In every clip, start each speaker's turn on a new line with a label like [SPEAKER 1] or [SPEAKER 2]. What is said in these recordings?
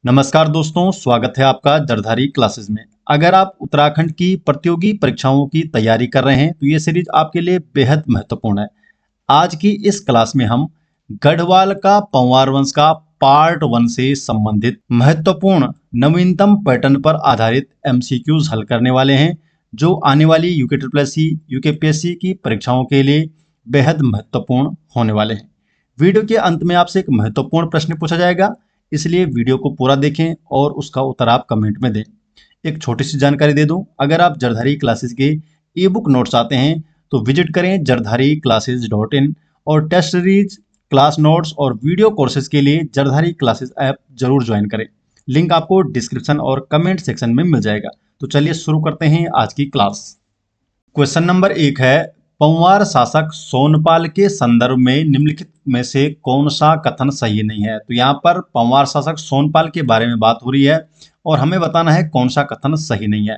[SPEAKER 1] नमस्कार दोस्तों, स्वागत है आपका जरधारी क्लासेस में। अगर आप उत्तराखंड की प्रतियोगी परीक्षाओं की तैयारी कर रहे हैं तो ये सीरीज आपके लिए बेहद महत्वपूर्ण है। आज की इस क्लास में हम गढ़वाल का पंवार वंश का पार्ट 1 से संबंधित महत्वपूर्ण नवीनतम पैटर्न पर आधारित एमसीक्यूज हल करने वाले हैं, जो आने वाली UK triple S C, UKPSC की परीक्षाओं के लिए बेहद महत्वपूर्ण होने वाले हैं। वीडियो के अंत में आपसे एक महत्वपूर्ण प्रश्न पूछा जाएगा, इसलिए वीडियो को पूरा देखें और उसका उत्तर आप कमेंट में दें। एक छोटी सी जानकारी दे दूं, अगर आप जरधारी क्लासेस के ई बुक नोट्स चाहते हैं तो विजिट करें jardhari-classes.in और टेस्ट सीरीज, क्लास नोट्स और वीडियो कोर्सेज के लिए जरधारी क्लासेस ऐप जरूर ज्वाइन करें। लिंक आपको डिस्क्रिप्शन और कमेंट सेक्शन में मिल जाएगा। तो चलिए शुरू करते हैं आज की क्लास। क्वेश्चन नंबर 1 है, पंवार शासक सोनपाल के संदर्भ में निम्नलिखित में से कौन सा कथन सही नहीं है। तो यहाँ पर पंवार शासक सोनपाल के बारे में बात हो रही है और हमें बताना है कौन सा कथन सही नहीं है।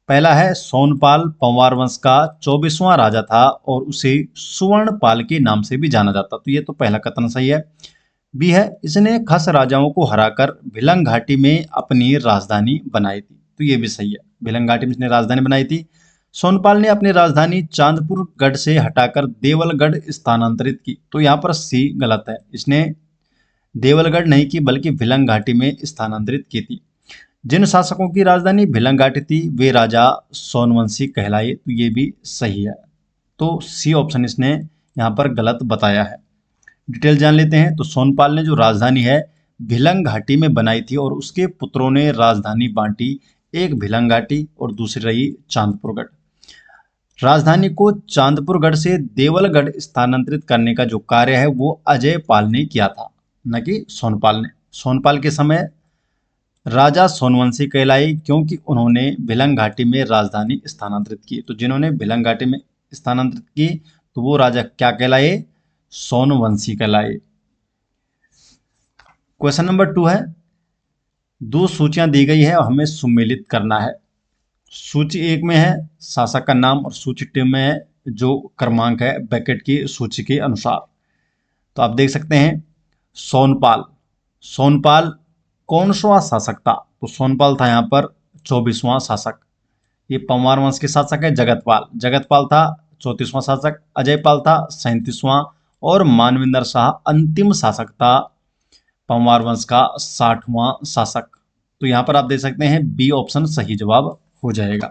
[SPEAKER 1] पहला है, सोनपाल पंवार वंश का 24वां राजा था और उसे सुवर्णपाल के नाम से भी जाना जाता। तो ये तो पहला कथन सही है। बी है, इसने खस राजाओं को हराकर भिलंग घाटी में अपनी राजधानी बनाई थी। तो ये भी सही है, भिलंग घाटी में इसने राजधानी बनाई थी। सोनपाल ने अपनी राजधानी चांदपुर गढ़ से हटाकर देवलगढ़ स्थानांतरित की। तो यहाँ पर सी गलत है, इसने देवलगढ़ नहीं की बल्कि भिलंग घाटी में स्थानांतरित की थी। जिन शासकों की राजधानी भिलंग घाटी थी वे राजा सोनवंशी कहलाए। तो ये भी सही है, तो सी ऑप्शन इसने यहाँ पर गलत बताया है। डिटेल जान लेते हैं। तो सोनपाल ने जो राजधानी है भिलंग घाटी में बनाई थी और उसके पुत्रों ने राजधानी बांटी, एक भिलंग घाटी और दूसरी रही चांदपुरगढ़। राजधानी को चांदपुरगढ़ से देवलगढ़ स्थानांतरित करने का जो कार्य है वो अजय पाल ने किया था, न कि सोनपाल ने। सोनपाल के समय राजा सोनवंशी कहलाए क्योंकि उन्होंने भिलंग घाटी में राजधानी स्थानांतरित की। तो जिन्होंने भिलंग घाटी में स्थानांतरित की तो वो राजा क्या कहलाए? सोनवंशी कहलाए। क्वेश्चन नंबर 2 है, दो सूचियां दी गई है और हमें सुमेलित करना है। सूची 1 में है शासक का नाम और सूची 2 में है जो क्रमांक है बैकेट की सूची के अनुसार। तो आप देख सकते हैं सोनपाल। सोनपाल कौनसवां शासक था? तो सोनपाल था यहाँ पर 24वां शासक। ये पंवार वंश के शासक है जगतपाल। जगतपाल था 34वां शासक। अजयपाल था 37वां और मानविंदर शाह अंतिम शासक था पंवार वंश का 60वां शासक। तो यहाँ पर आप देख सकते हैं बी ऑप्शन सही जवाब हो जाएगा।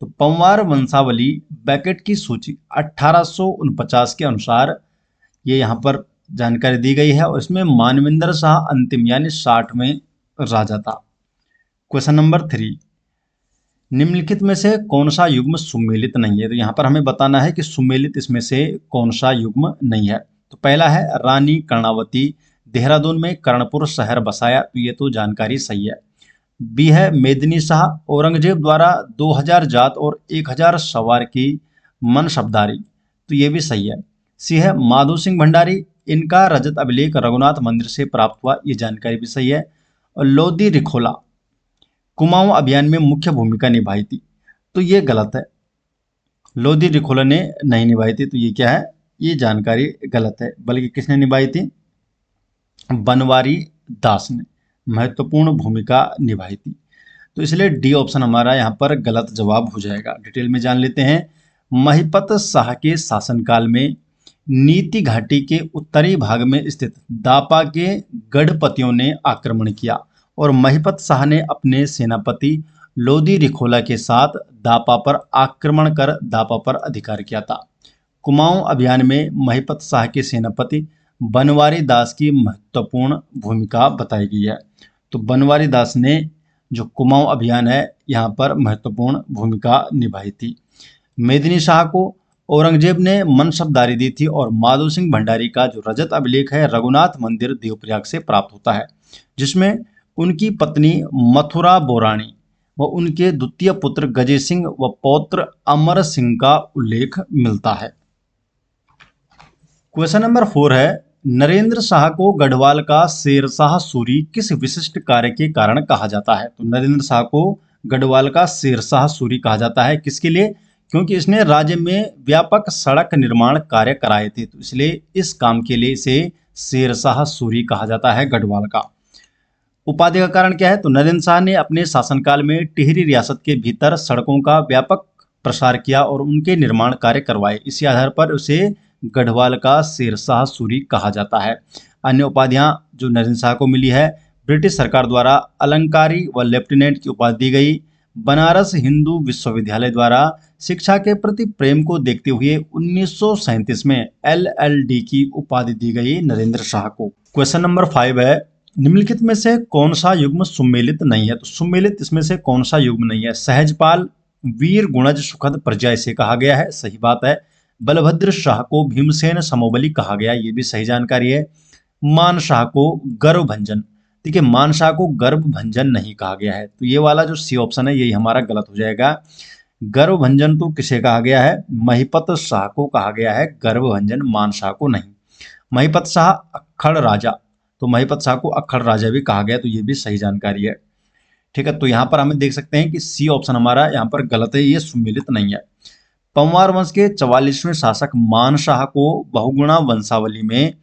[SPEAKER 1] तो पंवार वंशावली बैकेट की सूची 1849 के अनुसार ये यहाँ पर जानकारी दी गई है और इसमें मानविंदर शाह अंतिम यानी 60वें राजा था। क्वेश्चन नंबर 3, निम्नलिखित में से कौन सा युग्म सुमेलित नहीं है? तो यहाँ पर हमें बताना है कि सुमेलित इसमें से कौन सा युग्म नहीं है। तो पहला है, रानी कर्णावती देहरादून में कर्णपुर शहर बसाया। तो ये तो जानकारी सही है। बी है, मेदिनी शाह औरंगजेब द्वारा 2000 जात और 1000 सवार की मनसबदारी। तो ये भी सही है। सी है, माधो सिंह भंडारी, इनका रजत अभिलेख रघुनाथ मंदिर से प्राप्त हुआ। ये जानकारी भी सही है। और लोधी रिखोला कुमाऊं अभियान में मुख्य भूमिका निभाई थी। तो ये गलत है, लोधी रिखोला ने नहीं निभाई थी। तो ये क्या है? ये जानकारी गलत है, बल्कि किसने निभाई थी? बनवारी दास ने महत्वपूर्ण भूमिका निभाई थी। तो इसलिए डी ऑप्शन हमारा यहाँ पर गलत जवाब हो जाएगा। डिटेल में जान लेते हैं। महिपत शाह के शासनकाल में नीति घाटी के उत्तरी भाग में स्थित दापा के गढ़पतियों ने आक्रमण किया और महिपत शाह ने अपने सेनापति लोधी रिखोला के साथ दापा पर आक्रमण कर दापा पर अधिकार किया था। कुमाऊं अभियान में महिपत शाह के सेनापति बनवारी दास की महत्वपूर्ण भूमिका बताई गई है। तो बनवारी दास ने जो कुमाऊं अभियान है यहाँ पर महत्वपूर्ण भूमिका निभाई थी। मेदिनी शाह को औरंगजेब ने मनसबदारी दी थी और माधो सिंह भंडारी का जो रजत अभिलेख है रघुनाथ मंदिर देवप्रयाग से प्राप्त होता है, जिसमें उनकी पत्नी मथुरा बोरानी व उनके द्वितीय पुत्र गजय सिंह व पौत्र अमर सिंह का उल्लेख मिलता है। क्वेश्चन नंबर 4 है, नरेंद्र शाह को गढ़वाल का शेरशाह सूरी किस विशिष्ट कार्य के कारण कहा जाता है? तो नरेंद्र शाह को गढ़वाल का शेरशाह सूरी कहा जाता है किसके लिए? क्योंकि इसने राज्य में व्यापक सड़क निर्माण कार्य कराए थे। तो इसलिए इस काम के लिए इसे शेरशाह सूरी कहा जाता है गढ़वाल का। उपाधि का कारण क्या है? तो नरेंद्र शाह ने अपने शासनकाल में टिहरी रियासत के भीतर सड़कों का व्यापक प्रसार किया और उनके निर्माण कार्य करवाए। इसी आधार पर उसे गढ़वाल का शेरशाह सूरी कहा जाता है। अन्य उपाधियां जो नरेंद्र शाह को मिली है, ब्रिटिश सरकार द्वारा अलंकारी व लेफ्टिनेंट की उपाधि दी गई। बनारस हिंदू विश्वविद्यालय द्वारा शिक्षा के प्रति प्रेम को देखते हुए 1937 में LLD की उपाधि दी गई नरेंद्र शाह को। क्वेश्चन नंबर 5 है, निम्नलिखित में से कौन सा युग्म सुमेलित नहीं है? तो सुमेलित इसमें से कौन सा युग्म नहीं है? सहजपाल वीर गुणज सुखद प्रजा इसे कहा गया है, सही बात है। बलभद्र शाह को भीमसेन समोबली कहा गया, ये भी सही जानकारी है। मान शाह को गर्व भंजन, देखिए मान शाह को गर्भ भंजन नहीं कहा गया है, तो ये वाला जो सी ऑप्शन है यही हमारा गलत हो जाएगा। गर्भ भंजन तो किसे कहा गया है? महिपत शाह को कहा गया है, गर्भ भंजन मान शाह को नहीं। महिपत शाह अक्खड़ राजा, तो महिपत शाह को अक्खड़ राजा भी कहा गया, तो ये भी सही जानकारी है। ठीक है, तो यहाँ पर हमें देख सकते हैं कि सी ऑप्शन हमारा यहाँ पर गलत है, ये सुमेलित नहीं है। पंवार वंश के 44वें शासक मान शाह को बहुगुणा वंशावली में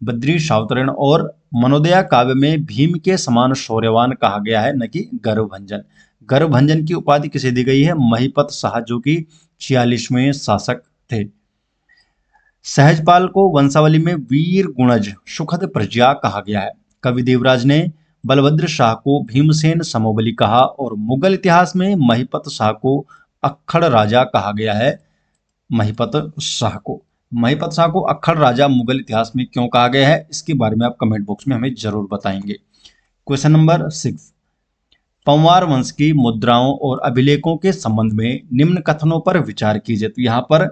[SPEAKER 1] बद्री सावतरण और मनोदया काव्य में भीम के समान शौर्यवान कहा गया है, न कि गर्भभंजन। गर्भभंजन की उपाधि किसे दी गई है? महिपत शाह, जो कि 46वें शासक थे। सहजपाल को वंशावली में वीर गुणज सुखद प्रजा कहा गया है। कवि देवराज ने बलभद्र शाह को भीमसेन समोबली कहा और मुगल इतिहास में महिपत शाह को अक्खड़ राजा कहा गया है। महिपत शाह को अक्खड़ राजा मुगल इतिहास में क्यों कहा गया है, इसके बारे में आप कमेंट बॉक्स में हमें जरूर बताएंगे। क्वेश्चन नंबर 6, पंवार वंश की मुद्राओं और अभिलेखों के संबंध में निम्न कथनों पर विचार कीजिए। तो यहाँ पर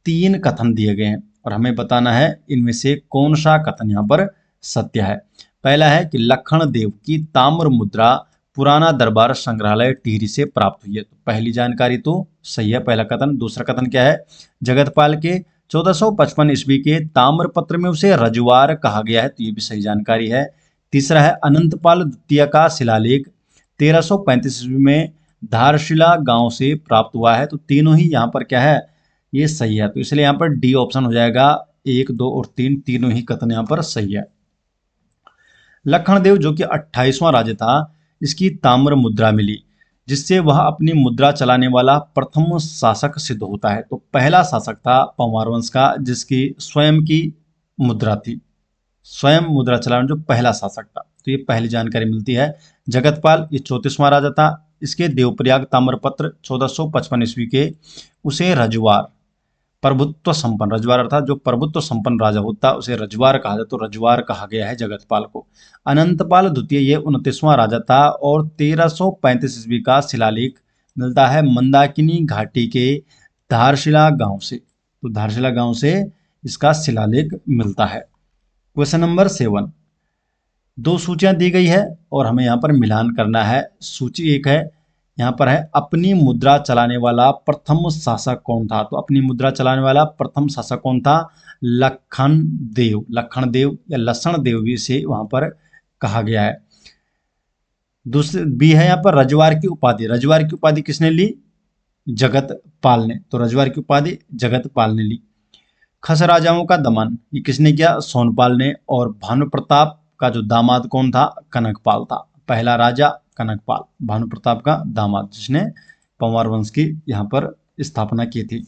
[SPEAKER 1] 3 कथन दिए गए हैं और हमें बताना है इनमें से कौन सा कथन यहाँ पर सत्य है। पहला है कि लखन देव की ताम्र मुद्रा पुराना दरबार संग्रहालय टिहरी से प्राप्त हुई है, तो पहली जानकारी तो सही है, पहला कथन। दूसरा कथन क्या है? जगतपाल के 1455 ईस्वी के ताम्रपत्र में उसे रजवार कहा गया है, तो ये भी सही जानकारी है। तीसरा है अनंतपाल द्वितीय का शिलालेख 1335 ईस्वी में धारशिला गांव से प्राप्त हुआ है, तो तीनों ही यहाँ पर क्या है? ये सही है, तो इसलिए यहाँ पर डी ऑप्शन हो जाएगा। 1, 2 और 3 तीनों ही कथन यहाँ पर सही है। लखनदेव जो कि 28वां राजा था, इसकी ताम्र मुद्रा मिली, जिससे वह अपनी मुद्रा चलाने वाला प्रथम शासक सिद्ध होता है। तो पहला शासक था पंवार वंश का जिसकी स्वयं की मुद्रा थी, स्वयं मुद्रा चलाने जो पहला शासक था, तो ये पहली जानकारी मिलती है। जगतपाल ये 34वां राजा था, इसके देवप्रयाग ताम्रपत्र 1455 ईस्वी के उसे रजवार प्रभुत्व संपन्न, रजवार अर्थात जो प्रभुत्व संपन्न राजा होता उसे रजवार कहा जाता, तो रजवार कहा गया है जगतपाल को। अनंतपाल द्वितीय ये 29वां राजा था और 1335 ईस्वी का शिलालेख मिलता है मंदाकिनी घाटी के धारशिला गांव से, तो धारशिला गांव से इसका शिलालेख मिलता है। क्वेश्चन नंबर 7, 2 सूचियां दी गई है और हमें यहाँ पर मिलान करना है। सूची 1 है, यहाँ पर है अपनी मुद्रा चलाने वाला प्रथम शासक कौन था? तो अपनी मुद्रा चलाने वाला प्रथम शासक कौन था? लखन देव या लक्षण देव भी से वहां पर कहा गया है। दूसरे बी है यहाँ पर रजवार की उपाधि किसने ली? जगतपाल ने, तो रजवार की उपाधि जगतपाल ने ली। खस राजाओं का दमन ये किसने किया? सोनपाल ने। और भानु प्रताप का जो दामाद कौन था? कनकपाल था। पहला राजा कनकपाल, भानु प्रताप का दामाद, जिसने पंवार वंश की यहाँ पर स्थापना की थी।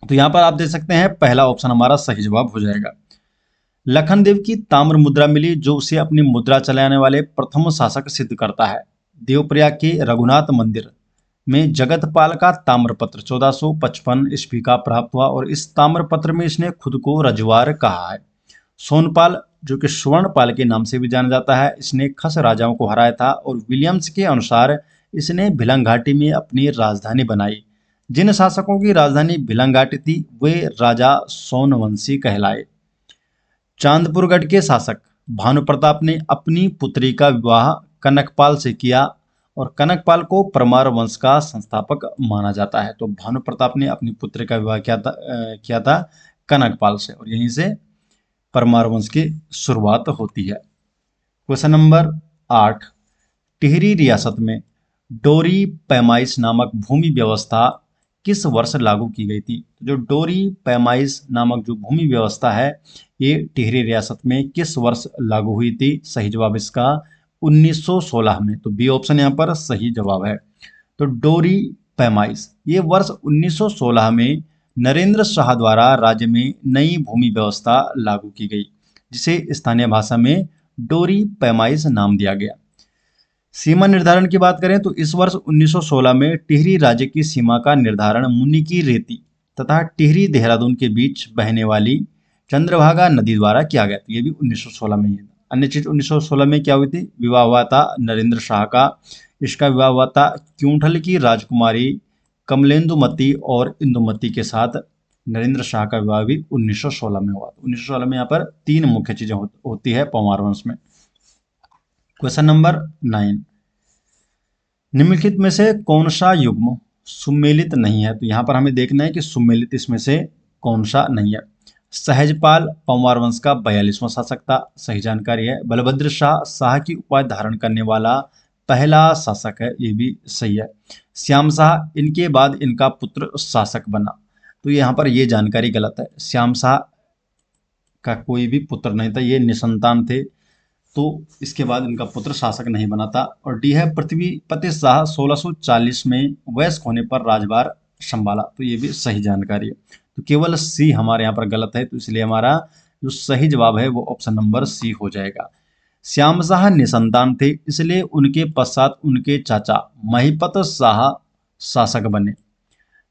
[SPEAKER 1] तो यहाँ पर आप देख सकते हैं पहला ऑप्शन हमारा सही जवाब हो जाएगा। लखनदेव की ताम्र मुद्रा मिली जो उसे अपनी मुद्रा चलाने वाले प्रथम शासक सिद्ध करता है। देवप्रयाग के रघुनाथ मंदिर में जगतपाल का ताम्रपत्र 1455 ईस्वी का प्राप्त हुआ और इस ताम्रपत्र में इसने खुद को रजवार कहा है। सोनपाल जो कि स्वर्णपाल के नाम से भी जाना जाता है, इसने खस राजाओं को हराया था और विलियम्स के अनुसार इसने भिलंग घाटी में अपनी राजधानी बनाई। जिन शासकों की राजधानी भिलंग घाटी थी वे राजा सोनवंशी कहलाए। चांदपुरगढ़ के शासक भानु प्रताप ने अपनी पुत्री का विवाह कनकपाल से किया और कनकपाल को परमार वंश का संस्थापक माना जाता है। तो भानु प्रताप ने अपनी पुत्री का विवाह किया था कनकपाल से और यहीं से परमार वंश की शुरुआत होती है। क्वेश्चन नंबर 8, टिहरी रियासत में डोरी पैमाइश नामक भूमि व्यवस्था किस वर्ष लागू की गई थी? जो डोरी पैमाइश नामक जो भूमि व्यवस्था है, ये टिहरी रियासत में किस वर्ष लागू हुई थी? सही जवाब इसका 1916 में। तो बी ऑप्शन यहाँ पर सही जवाब है। तो डोरी पैमाइश ये वर्ष 1916 में नरेंद्र शाह द्वारा राज्य में नई भूमि व्यवस्था लागू की गई, जिसे स्थानीय भाषा में डोरी पैमाइश नाम दिया गया। सीमा निर्धारण की बात करें तो इस वर्ष 1916 में टिहरी राज्य की सीमा का निर्धारण मुनि की रेती तथा टिहरी देहरादून के बीच बहने वाली चंद्रभागा नदी द्वारा किया गया था। ये भी 1916 में ही था। अन्य चीज 1916 में क्या हुई थी? विवाह हुआ था नरेंद्र शाह का। इसका विवाह हुआ था क्यूंठल की राजकुमारी कमलेंदुमती और इंदुमती के साथ। नरेंद्र शाह का विवाह भी 1916 में हुआ। 1916 में यहाँ पर तीन मुख्य चीजें होती है परमार वंश में। क्वेश्चन नंबर 9, निम्नलिखित में से कौन सा युग्म सुमेलित नहीं है? तो यहां पर हमें देखना है कि सुमेलित इसमें से कौन सा नहीं है। सहजपाल परमार वंश का 42वां शासक था, सही जानकारी है। बलभद्र शाह शाह की उपाधि धारण करने वाला पहला शासक है, ये भी सही है। श्याम शाह इनके बाद इनका पुत्र शासक बना, तो यहाँ पर ये जानकारी गलत है। श्याम शाह का कोई भी पुत्र नहीं था, ये निसंतान थे, तो इसके बाद इनका पुत्र शासक नहीं बना था। और डी है पृथ्वीपति शाह 1640 में वयस्क होने पर राजभार संभाला, तो ये भी सही जानकारी है। तो केवल सी हमारे यहाँ पर गलत है, तो इसलिए हमारा जो सही जवाब है वो ऑप्शन नंबर सी हो जाएगा। श्याम शाह निसंतान थे, इसलिए उनके पश्चात उनके चाचा महिपत शाह शासक बने।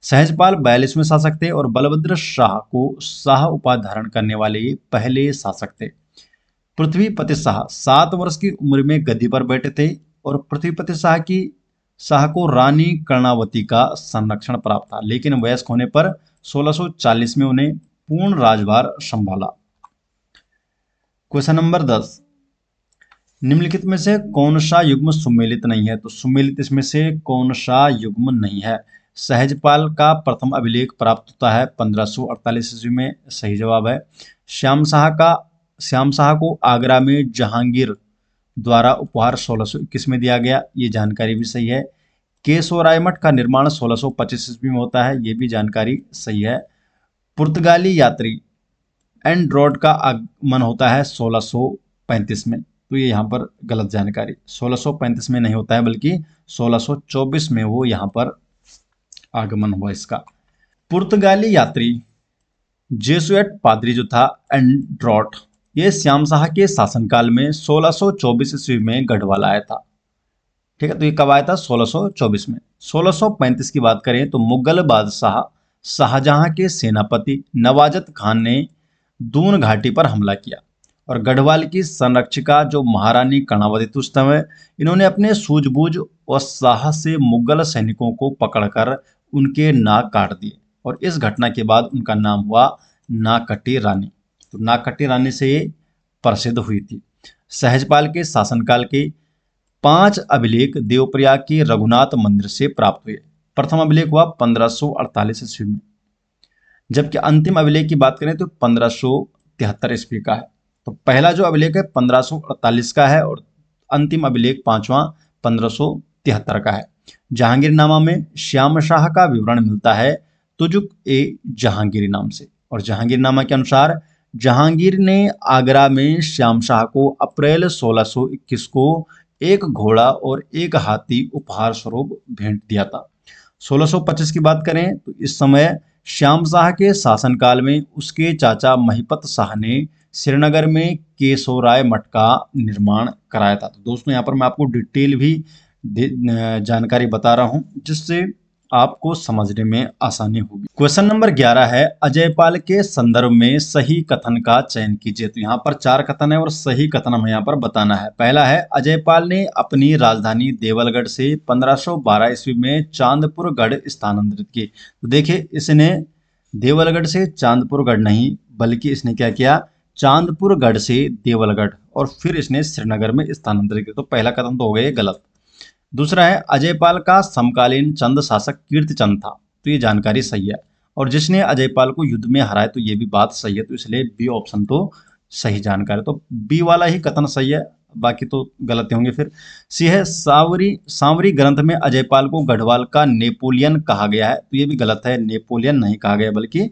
[SPEAKER 1] सहजपाल 42वें शासक थे और बलभद्र शाह को शाह उपाधि धारण करने वाले ये पहले शासक थे। पृथ्वीपति शाह 7 वर्ष की उम्र में गद्दी पर बैठे थे और पृथ्वीपति शाह को रानी कर्णावती का संरक्षण प्राप्त था, लेकिन वयस्क होने पर 1640 में उन्हें पूर्ण राजभार संभाला। क्वेश्चन नंबर 10, निम्नलिखित में से कौन सा युग्म सुमेलित नहीं है? तो सुमेलित इसमें से कौन सा युग्म नहीं है? सहजपाल का प्रथम अभिलेख प्राप्त होता है 1548 ईस्वी में, सही जवाब है। श्याम शाह को आगरा में जहांगीर द्वारा उपहार 1621 में दिया गया, ये जानकारी भी सही है। केशवराय मठ का निर्माण 1625 ईस्वी में होता है, ये भी जानकारी सही है। पुर्तगाली यात्री एंड्रोड का आगमन होता है 1635 में, तो ये यहाँ पर गलत जानकारी। 1635 में नहीं होता है, बल्कि 1624 में वो यहाँ पर आगमन हुआ इसका। पुर्तगाली यात्री जेसुएट पादरी जो था एंड्रोट, ये श्याम शाह के शासनकाल में 1624 ईस्वी में गढ़वाल आया था। ठीक है, तो ये कब आया था? 1624 में। 1635 की बात करें तो मुगल बादशाह शाहजहां के सेनापति नवाजत खान ने दून घाटी पर हमला किया और गढ़वाल की संरक्षिका जो महारानी कर्णावती थी उस समय, इन्होंने अपने सूझबूझ और साहस से मुगल सैनिकों को पकड़कर उनके नाक काट दिए और इस घटना के बाद उनका नाम हुआ नाकटी रानी। तो नाकटी रानी से ये प्रसिद्ध हुई थी। सहजपाल के शासनकाल के 5 अभिलेख देवप्रयाग के रघुनाथ मंदिर से प्राप्त हुए। प्रथम अभिलेख हुआ 1548 ईस्वी में, जबकि अंतिम अभिलेख की बात करें तो 1573 ईस्वी का है। तो पहला जो अभिलेख है 1548 का है और अंतिम अभिलेख 5वां 1573 का है। जहांगीरनामा में श्याम शाह का विवरण मिलता है तुजुक ए जहांगीरी नाम से, और जहांगीरनामा के अनुसार जहांगीर ने आगरा में श्याम शाह को अप्रैल 1621 को एक घोड़ा और एक हाथी उपहार स्वरूप भेंट दिया था। 1625 की बात करें तो इस समय श्याम शाह के शासनकाल में उसके चाचा महिपत शाह ने श्रीनगर में केशवराय मठ का निर्माण कराया था। तो दोस्तों यहाँ पर मैं आपको डिटेल भी जानकारी बता रहा हूँ जिससे आपको समझने में आसानी होगी। क्वेश्चन नंबर 11 है, अजयपाल के संदर्भ में सही कथन का चयन कीजिए। तो यहाँ पर 4 कथन है और सही कथन हमें यहाँ पर बताना है। पहला है, अजयपाल ने अपनी राजधानी देवलगढ़ से 1512 ईस्वी में चांदपुरगढ़ स्थानांतरित की। तो देखिए, इसने देवलगढ़ से चांदपुरगढ़ नहीं, बल्कि इसने क्या किया, चांदपुरगढ़ से देवलगढ़ और फिर इसने श्रीनगर में स्थानांतरित किया। तो पहला कथन तो हो गया गलत। दूसरा है, अजयपाल का समकालीन चंद शासक कीर्तिचंद था। तो ये जानकारी सही है, और जिसने अजयपाल को युद्ध में हराया, तो ये भी बात सही है। तो इसलिए बी ऑप्शन तो सही जानकारी, तो बी वाला ही कथन सही है। बाकी तो गलत होंगे फिर। सी है सांवरी सांवरी ग्रंथ में अजयपाल को गढ़वाल का नेपोलियन कहा गया है, तो ये भी गलत है, नेपोलियन नहीं कहा गया बल्कि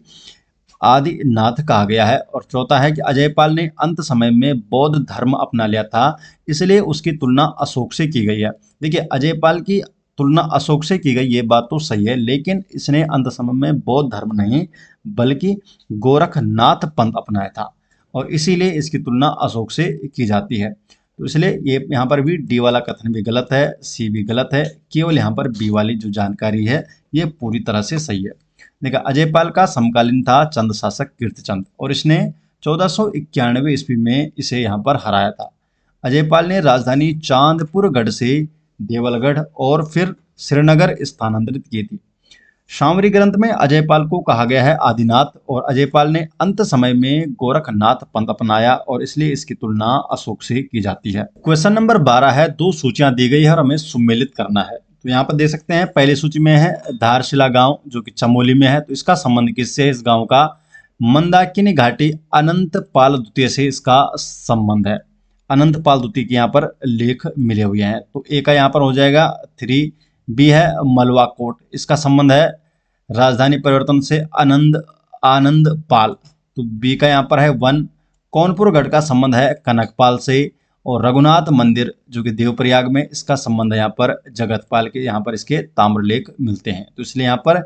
[SPEAKER 1] आदिनाथ कहा गया है। और चौथा है कि अजयपाल ने अंत समय में बौद्ध धर्म अपना लिया था, इसलिए उसकी तुलना अशोक से की गई है। देखिए अजयपाल की तुलना अशोक से की गई, ये बात तो सही है, लेकिन इसने अंत समय में बौद्ध धर्म नहीं बल्कि गोरखनाथ पंथ अपनाया था, और इसीलिए इसकी तुलना अशोक से की जाती है। तो इसलिए ये यहाँ पर भी डी वाला कथन भी गलत है, सी भी गलत है, केवल यहाँ पर बी वाली जो जानकारी है ये पूरी तरह से सही है। देखा अजयपाल का समकालीन था चंद शासक कीर्तिचंद, और इसने 1491 ईस्वी में इसे यहाँ पर हराया था। अजयपाल ने राजधानी चांदपुरगढ़ से देवलगढ़ और फिर श्रीनगर स्थानांतरित की थी। शामरी ग्रंथ में अजयपाल को कहा गया है आदिनाथ, और अजयपाल ने अंत समय में गोरखनाथ पंथ अपनाया, और इसलिए इसकी तुलना अशोक से की जाती है। क्वेश्चन नंबर 12 है, दो सूचियां दी गई है और हमें सुमेलित करना है। तो यहाँ पर देख सकते हैं पहली सूची में है धारशिला गांव जो कि चमोली में है, तो इसका संबंध किससे है? इस गांव का मंदाकिनी घाटी अनंतपाल द्वितीय से इसका संबंध है। अनंतपाल द्वितीय के यहाँ पर लेख मिले हुए हैं, तो ए का यहाँ पर हो जाएगा 3। बी है मलवा कोट, इसका संबंध है राजधानी परिवर्तन से आनंदपाल, तो बी का यहाँ पर है 1। कौनपुरगढ़ का संबंध है कनकपाल से, और रघुनाथ मंदिर जो कि देवप्रयाग में, इसका संबंध है यहाँ पर जगतपाल के, यहाँ पर इसके ताम्रलेख मिलते हैं, तो इसलिए यहाँ पर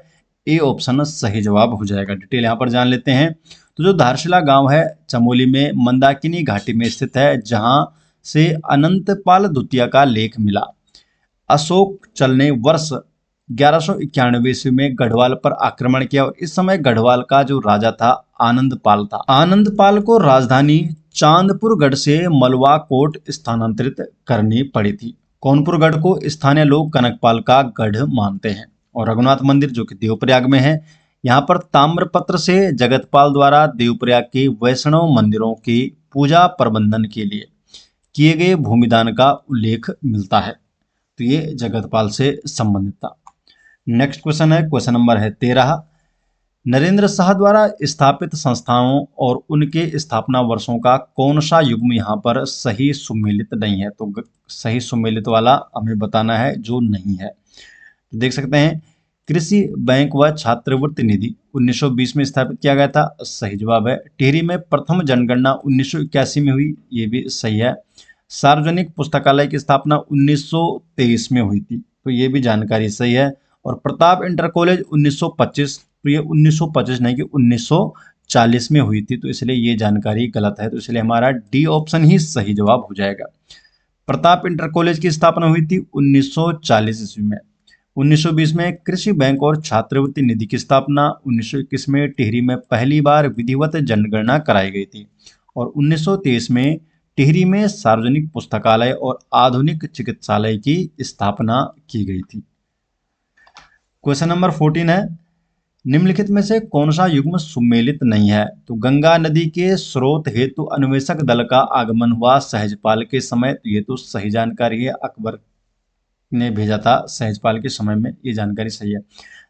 [SPEAKER 1] ए ऑप्शन सही जवाब हो जाएगा। डिटेल यहाँ पर जान लेते हैं। तो जो धारशिला गांव है चमोली में मंदाकिनी घाटी में स्थित है, जहां से अनंतपाल द्वितीय का लेख मिला। अशोक चल ने वर्ष 1191 ईस्वी में गढ़वाल पर आक्रमण किया, और इस समय गढ़वाल का जो राजा था आनंदपाल था। आनंदपाल को राजधानी चांदपुरगढ़ से मलवा कोट स्थानांतरित करनी पड़ी थी। कौनपुरगढ़ को स्थानीय लोग कनकपाल का गढ़ मानते हैं, और रघुनाथ मंदिर जो कि देवप्रयाग में है, यहाँ पर ताम्रपत्र से जगतपाल द्वारा देवप्रयाग के वैष्णव मंदिरों की पूजा प्रबंधन के लिए किए गए भूमिदान का उल्लेख मिलता है, तो ये जगतपाल से संबंधित था। नेक्स्ट क्वेश्चन है, क्वेश्चन नंबर है 13। नरेंद्र शाह द्वारा स्थापित संस्थाओं और उनके स्थापना वर्षों का कौन सा युग्म यहाँ पर सही सुमेलित नहीं है? तो सही सुमेलित वाला हमें बताना है जो नहीं है। तो देख सकते हैं कृषि बैंक व छात्रवृत्ति निधि 1920 में स्थापित किया गया था, सही जवाब है। टिहरी में प्रथम जनगणना 1981 में हुई, ये भी सही है। सार्वजनिक पुस्तकालय की स्थापना 1923 में हुई थी, तो ये भी जानकारी सही है। और प्रताप इंटर कॉलेज 1925, तो ये 1925 नहीं कि 1940 में हुई थी, तो इसलिए ये जानकारी गलत है, तो इसलिए हमारा डी ऑप्शन ही सही जवाब हो जाएगा। प्रताप इंटर कॉलेज की स्थापना हुई थी 1940 ईस्वी में। 1920 में कृषि बैंक और छात्रवृत्ति निधि की स्थापना। 1921 में टिहरी में पहली बार विधिवत जनगणना कराई गई थी, और 1923 में टिहरी में सार्वजनिक पुस्तकालय और आधुनिक चिकित्सालय की स्थापना की गई थी। क्वेश्चन नंबर 14 है, निम्नलिखित में से कौन सा युग्म सुमेलित नहीं है? तो गंगा नदी के स्रोत हेतु अन्वेषक दल का आगमन हुआ सहजपाल के समय, तो ये तो सही जानकारी है, अकबर ने भेजा था सहजपाल के समय में, ये जानकारी सही है।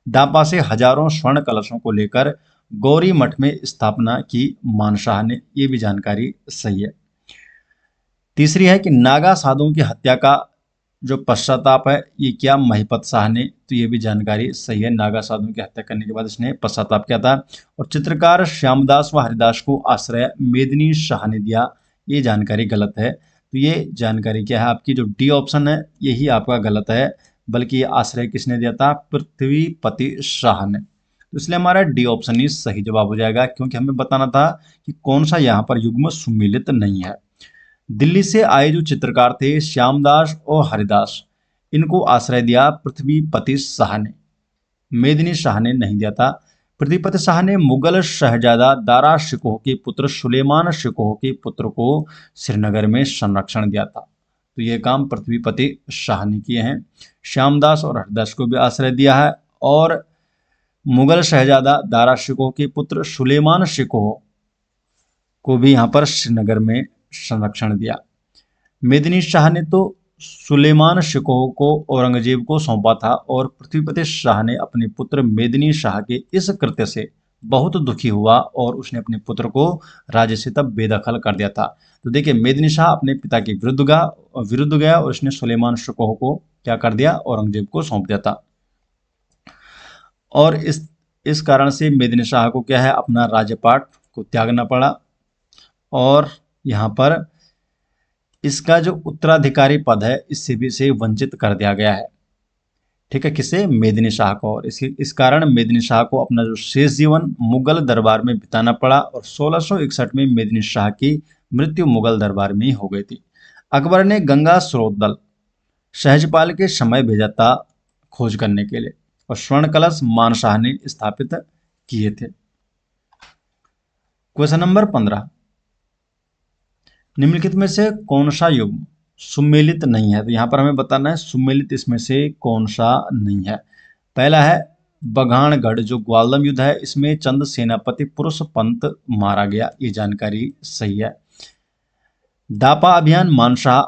[SPEAKER 1] दापा से हजारों स्वर्ण कलशों को लेकर गौरी मठ में स्थापना की मानशाह ने, ये भी जानकारी सही है। तीसरी है कि नागा साधुओं की हत्या का जो पश्चाताप है ये क्या? महिपत शाह ने, तो ये भी जानकारी सही है। नागा साधुओं की हत्या करने के बाद इसने पश्चाताप किया था। और चित्रकार श्यामदास व हरिदास को आश्रय मेदिनी शाह ने दिया, ये जानकारी गलत है। तो ये जानकारी क्या है आपकी? जो डी ऑप्शन है यही आपका गलत है, बल्कि ये आश्रय किसने दिया था? पृथ्वीपति शाह ने, तो इसलिए हमारा डी ऑप्शन ही सही जवाब हो जाएगा, क्योंकि हमें बताना था कि कौन सा यहाँ पर युग्म सुमेलित नहीं है। दिल्ली से आए जो चित्रकार थे श्यामदास और हरिदास, इनको आश्रय दिया पृथ्वीपति शाह ने, मेदिनी शाह ने नहीं दिया था। पृथ्वीपति शाह ने मुगल शहजादा दारा शिकोह के पुत्र सुलेमान शिकोह के पुत्र को श्रीनगर में संरक्षण दिया था, तो ये काम पृथ्वीपति शाह ने किए हैं। श्यामदास और हरिदास को भी आश्रय दिया है, और मुगल शहजादा दारा शिकोह के पुत्र सुलेमान शिकोह को भी यहाँ पर श्रीनगर में संरक्षण दिया। मेदिनी शाह ने तो सुलेमान शिकोह को औरंगजेब को सौंपा था, और पृथ्वीपति शाह ने अपने पुत्र मेदिनी शाह के इस कृत्य से बहुत दुखी हुआ और उसने अपने पुत्र को राज्य से तब बेदखल कर दिया था। तो देखिए मेदिनी शाह अपने पिता के विरुद्ध गया और उसने सुलेमान शुकोह को क्या कर दिया, औरंगजेब को सौंप दिया था। और इस कारण से मेदिनी शाह को क्या है, अपना राज्यपाट को त्यागना पड़ा। और यहाँ पर इसका जो उत्तराधिकारी पद है इससे भी इसे वंचित कर दिया गया है। ठीक है, किसे, मेदिनी शाह को। और इस कारण मेदिनी शाह को अपना जो शेष जीवन मुगल दरबार में बिताना पड़ा और 1661 में मेदिनी शाह की मृत्यु मुगल दरबार में ही हो गई थी। अकबर ने गंगा स्रोत दल सहजपाल के समय भेजा था खोज करने के लिए, और स्वर्ण कलश मानशाह ने स्थापित किए थे। क्वेश्चन नंबर 15, निम्नलिखित में से कौन सा युग्म सुमेलित नहीं है? तो यहाँ पर हमें बताना है सुमेलित इसमें से कौन सा नहीं है। पहला है बघाणगढ़, जो ग्वालदम युद्ध है, इसमें चंद सेनापति पुरुष पंत मारा गया, ये जानकारी सही है। दापा अभियान मानशाह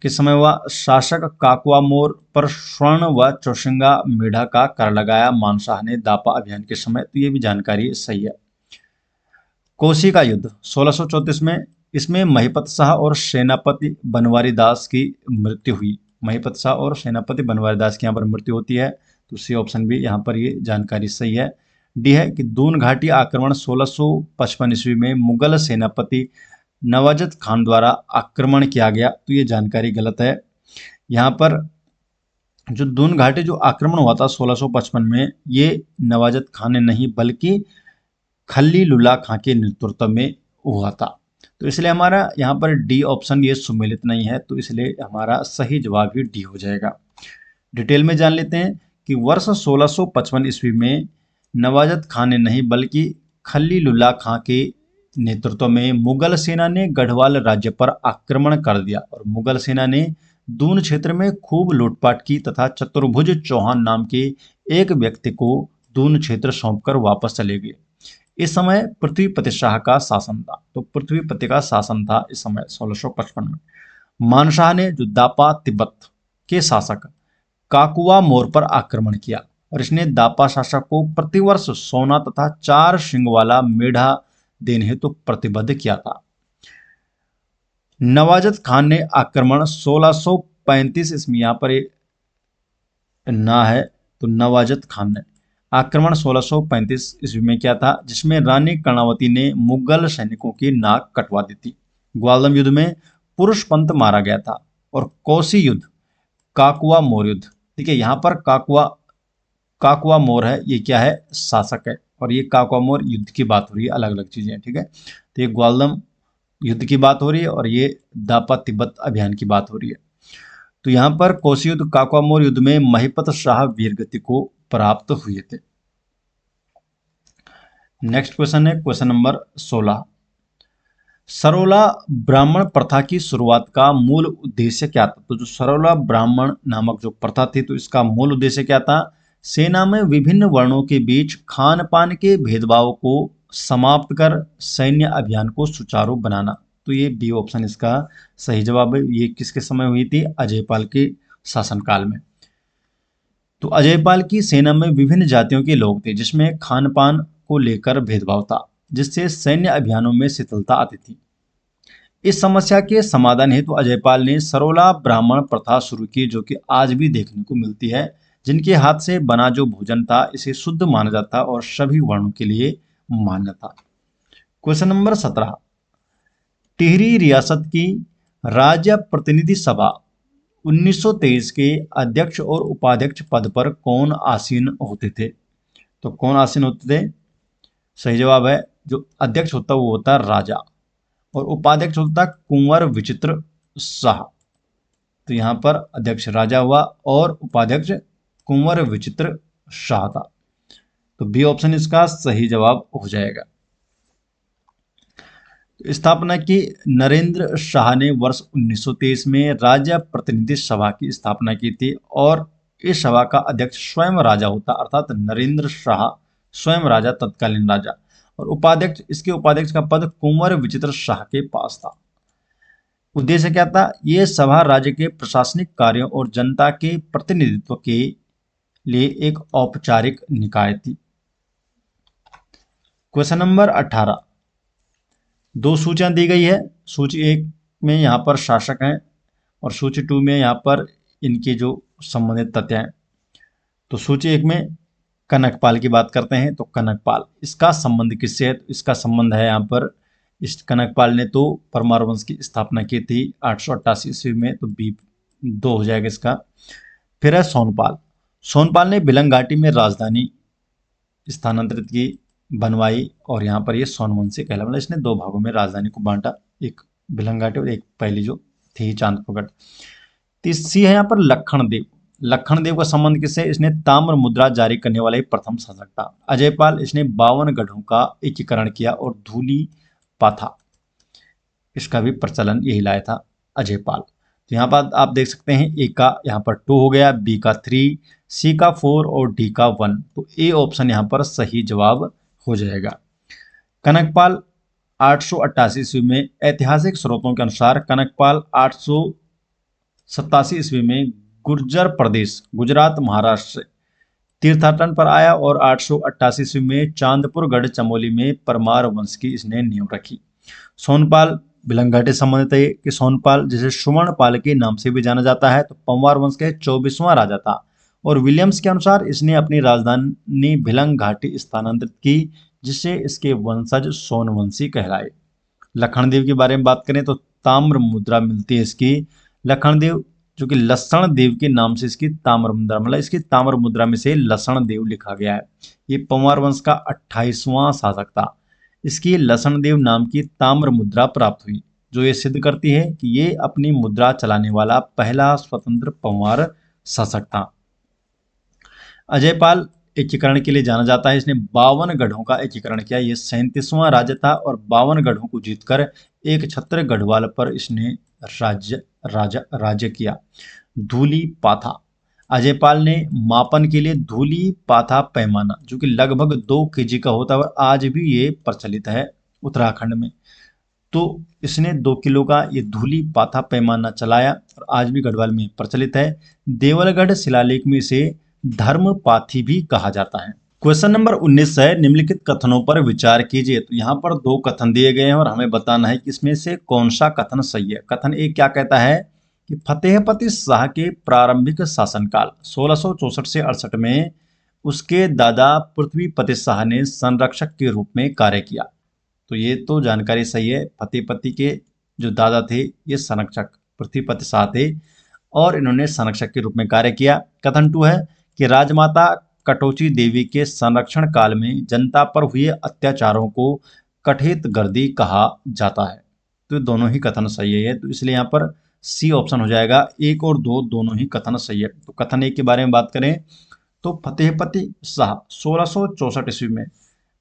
[SPEAKER 1] के समय हुआ, शासक काकुआ मोर पर स्वर्ण व चौशंगा मेढ़ा का कर लगाया मानशाह ने दापा अभियान के समय, तो ये भी जानकारी सही है। कोसी का युद्ध 1634 में, इसमें महिपत शाह और सेनापति बनवारी दास की मृत्यु हुई। महिपत शाह और सेनापति बनवारी दास की यहाँ पर मृत्यु होती है, तो सी ऑप्शन भी यहाँ पर ये जानकारी सही है। डी है कि दून घाटी आक्रमण 1655 ईस्वी में मुगल सेनापति नवाजत खान द्वारा आक्रमण किया गया, तो ये जानकारी गलत है। यहाँ पर जो दून घाटी जो आक्रमण हुआ था 1655 में, ये नवाजत खान ने नहीं बल्कि खलीलुल्लाह खां के नेतृत्व में हुआ था। तो इसलिए हमारा यहाँ पर डी ऑप्शन ये सुमेलित नहीं है, तो इसलिए हमारा सही जवाब ही डी हो जाएगा। डिटेल में जान लेते हैं कि वर्ष 1655 ईस्वी में नवाजत खान ने नहीं बल्कि खलीलुल्लाह खां के नेतृत्व में मुगल सेना ने गढ़वाल राज्य पर आक्रमण कर दिया, और मुगल सेना ने दून क्षेत्र में खूब लूटपाट की तथा चतुर्भुज चौहान नाम के एक व्यक्ति को दून क्षेत्र सौंपकर वापस चले गए। इस समय पृथ्वीपति शाह का शासन था, तो पृथ्वीपति का शासन था इस समय 1655 में। मानशाह ने जो दापा तिब्बत के शासक काकुआ मोर पर आक्रमण किया, और इसने दापा शासक को प्रतिवर्ष सोना तथा 4 सिंग वाला मेढ़ा देने हेतु प्रतिबद्ध किया था। नवाजत खान ने आक्रमण 1635 इसमें यहाँ पर ना है, तो नवाजत खान ने आक्रमण 1635 ईस्वी में किया था, जिसमें रानी कर्णावती ने मुगल सैनिकों की नाक कटवा दी थी। ग्वालदम युद्ध में पुरुष पंत मारा गया था। और कोसी युद्ध काकुआ मोर युद्ध, ठीक है, यहाँ पर काकुआ मोर है, ये क्या है, शासक है, और ये काकुआ मोर युद्ध की बात हो रही है, अलग अलग चीजें, ठीक है। तो ये ग्वालदम युद्ध की बात हो रही है और ये दापा तिब्बत अभियान की बात हो रही है। तो यहाँ पर कोसी युद्ध काकुआ मोर युद्ध में महिपत शाह वीरगति को प्राप्त हुए थे। नेक्स्ट क्वेश्चन है क्वेश्चन नंबर 16, सरोला ब्राह्मण प्रथा की शुरुआत का मूल उद्देश्य क्या था? तो जो सरोला ब्राह्मण नामक जो प्रथा थी, तो इसका मूल उद्देश्य क्या था? सेना में विभिन्न वर्णों के बीच खान पान के भेदभाव को समाप्त कर सैन्य अभियान को सुचारू बनाना। तो ये बी ऑप्शन इसका सही जवाब है। ये किसके समय हुई थी? अजयपाल के शासनकाल में। तो अजयपाल की सेना में विभिन्न जातियों के लोग थे, जिसमें खान पान को लेकर भेदभाव था, जिससे सैन्य अभियानों में शिथिलता आती थी। इस समस्या के समाधान हेतु अजयपाल ने सरोला ब्राह्मण प्रथा शुरू की, जो कि आज भी देखने को मिलती है। जिनके हाथ से बना जो भोजन था इसे शुद्ध माना जाता और सभी वर्णों के लिए मान्य था। क्वेश्चन नंबर 17, टिहरी रियासत की राज्य प्रतिनिधि सभा 1923 के अध्यक्ष और उपाध्यक्ष पद पर कौन आसीन होते थे? तो कौन आसीन होते थे? सही जवाब है, जो अध्यक्ष होता वो होता राजा, और उपाध्यक्ष होता कुंवर विचित्र शाह। तो यहाँ पर अध्यक्ष राजा हुआ और उपाध्यक्ष कुंवर विचित्र शाह था। तो बी ऑप्शन इसका सही जवाब हो जाएगा। स्थापना की नरेंद्र शाह ने वर्ष 1923 में राज्य प्रतिनिधि सभा की स्थापना की थी, और इस सभा का अध्यक्ष स्वयं राजा होता, अर्थात नरेंद्र शाह स्वयं राजा, तत्कालीन राजा, और इसके उपाध्यक्ष का पद कुंवर विचित्र शाह के पास था। उद्देश्य क्या था? यह सभा राज्य के प्रशासनिक कार्यों और जनता के प्रतिनिधित्व के लिए एक औपचारिक निकाय थी। क्वेश्चन नंबर 18, दो सूचियां दी गई है। सूची एक में यहाँ पर शासक हैं और सूची टू में यहाँ पर इनके जो संबंधित तथ्य हैं। तो सूची एक में कनकपाल की बात करते हैं। तो कनकपाल, इसका संबंध किससे है? तो इसका संबंध है यहाँ पर, इस कनकपाल ने तो परमार वंश की स्थापना की थी 888 ईस्वी में, तो बी 2 हो जाएगा इसका। फिर है सोनपाल। सोनपाल ने भिलंग घाटी में राजधानी स्थानांतरित की, बनवाई, और यहाँ पर ये सोनवंशी कहला, मतलब इसने दो भागों में राजधानी को बांटा, एक भिलंग घाटी और एक पहली जो थी चांदपुरगढ़। तीसरी है यहाँ पर लखन देव। लखन देव का संबंध किससे? इसने ताम्र मुद्रा जारी करने वाला ही प्रथम शासक था। अजयपाल, इसने 52 गढ़ों का एकीकरण किया और धूली पाथा, इसका भी प्रचलन यही लाया था अजयपाल। तो यहाँ पर आप देख सकते हैं, ए का यहाँ पर 2 हो गया, बी का 3, सी का 4 और डी का 1। तो ए ऑप्शन यहाँ पर सही जवाब हो जाएगा। कनकपाल 888 ईस्वी में, ऐतिहासिक स्रोतों के अनुसार कनकपाल 887 ईस्वी में गुर्जर प्रदेश, गुजरात महाराष्ट्र से तीर्थाटन पर आया और 888 ईस्वी में चांदपुरगढ़ चमोली में परमार वंश की इसने नींव रखी। सोनपाल भिलंग घाटी से संबंधित है कि सोनपाल, जिसे सुवर्णपाल के नाम से भी जाना जाता है, तो पंवार वंश के 24वां राजा था। और विलियम्स के अनुसार इसने अपनी राजधानी भिलंग घाटी स्थानांतरित की, जिससे इसके वंशज सोनवंशी कहलाए। लखनदेव के बारे में बात करें तो ताम्र मुद्रा मिलती है इसकी। लखनदेव जो कि लसण देव के नाम से इसकी ताम्र मुद्रा, मतलब इसकी ताम्र मुद्रा में से लसण देव लिखा गया है। ये पंवार वंश का 28वां शासक था। इसकी लसण देव नाम की ताम्र मुद्रा प्राप्त हुई, जो ये सिद्ध करती है कि ये अपनी मुद्रा चलाने वाला पहला स्वतंत्र पंवार शासक था। अजयपाल एकीकरण के लिए जाना जाता है। इसने 52 गढ़ों का एकीकरण किया। ये 37वां राज्य था और 52 गढ़ों को जीतकर एक छत्र गढ़वाल पर इसने राज्य किया। धूली पाथा, अजयपाल ने मापन के लिए धूली पाथा पैमाना, जो कि लगभग 2 केजी का होता है और आज भी ये प्रचलित है उत्तराखंड में, तो इसने 2 किलो का ये धूली पाथा पैमाना चलाया और आज भी गढ़वाल में प्रचलित है। देवलगढ़ शिलालेख में इसे धर्मपाथी भी कहा जाता है। क्वेश्चन नंबर 19 है, निम्नलिखित कथनों पर विचार कीजिए। तो यहाँ पर 2 कथन दिए गए हैं और हमें बताना है कि इसमें से कौन सा कथन सही है। कथन ए क्या कहता है कि फतेहपति शाह के प्रारंभिक शासनकाल 1664 से 68 में उसके दादा पृथ्वीपति शाह ने संरक्षक के रूप में कार्य किया। तो ये तो जानकारी सही है। फतेहपति के जो दादा थे ये संरक्षक पृथ्वीपति शाह थे और इन्होंने संरक्षक के रूप में कार्य किया। कथन 2 है कि राजमाता कटोची देवी के संरक्षण काल में जनता पर हुए अत्याचारों को कठित गर्दी कहा जाता है। तो दोनों ही कथन सही है, तो इसलिए यहाँ पर सी ऑप्शन हो जाएगा। 1 और 2 दोनों ही कथन सही है। तो कथन 1 के बारे में बात करें तो फतेहपति शाह 1664 ईस्वी में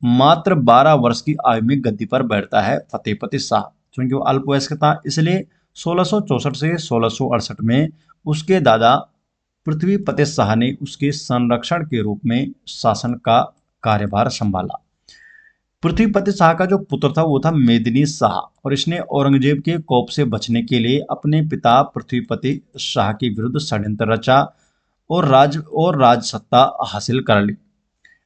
[SPEAKER 1] मात्र 12 वर्ष की आयु में गद्दी पर बैठता है। फतेहपति शाह क्योंकि वो अल्पवयस्क था, इसलिए 1664 से 1668 में उसके दादा पृथ्वीपति शाह ने उसके संरक्षण के रूप में शासन का कार्यभार संभाला। पृथ्वीपति शाह का जो पुत्र था वो था मेदिनी शाह और इसने औरंगजेब के कोप से बचने के लिए अपने पिता पृथ्वीपति शाह के विरुद्ध षड्यंत्र रचा और राज सत्ता हासिल कर ली।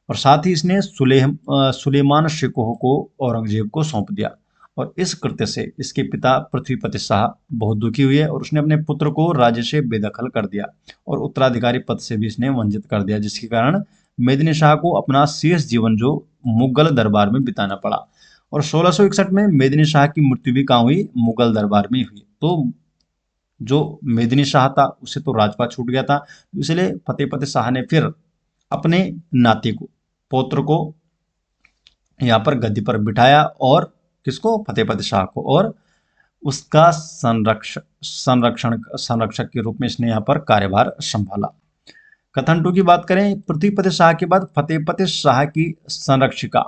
[SPEAKER 1] और साथ ही इसने सुलेमान शिकोह को औरंगजेब को सौंप दिया और इस कृत्य से इसके पिता पृथ्वीपति शाह बहुत दुखी हुए और उसने अपने पुत्र को राज्य से बेदखल कर दिया और उत्तराधिकारी पद से भी इसने वंचित कर दिया, जिसके कारण मेदिनी शाह को अपना शेष जीवन जो मुगल दरबार में बिताना पड़ा। और 1661 में मेदिनी शाह की मृत्यु भी कहाँ हुई? मुगल दरबार में हुई। तो जो मेदिनी शाह था उसे तो राजपाट छूट गया था, इसलिए फतेहपति शाह ने फिर अपने नाती को, पौत्र को यहाँ पर गद्दी पर बिठाया और किसको? फतेहपति शाह को, और उसका संरक्षक के रूप में इसने यहाँ पर कार्यभार संभाला। कथन 2 की बात करें, पृथ्वीपति शाह के बाद फतेहपति शाह की संरक्षिका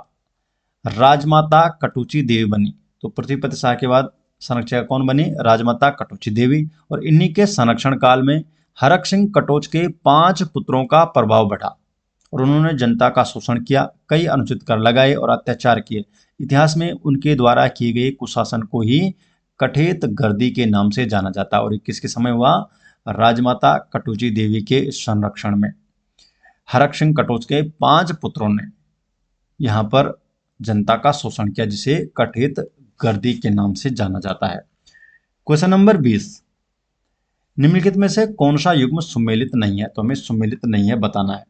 [SPEAKER 1] राजमाता कटुची देवी बनी। तो पृथ्वीपति शाह के बाद संरक्षिका कौन बनी? राजमाता कटुची देवी। और इन्हीं के संरक्षण काल में हरक सिंह कटोच के 5 पुत्रों का प्रभाव बढ़ा और उन्होंने जनता का शोषण किया, कई अनुचित कर लगाए और अत्याचार किए। इतिहास में उनके द्वारा किए गए कुशासन को ही कठेत गर्दी के नाम से जाना जाता है और किसके समय हुआ? राजमाता कटुची देवी के संरक्षण में हरक सिंह कटोच के 5 पुत्रों ने यहाँ पर जनता का शोषण किया, जिसे कठित गर्दी के नाम से जाना जाता है। क्वेश्चन नंबर 20, निम्नलिखित में से कौन सा युग्म सुमेलित नहीं है? तो हमें सुमेलित नहीं है बताना है।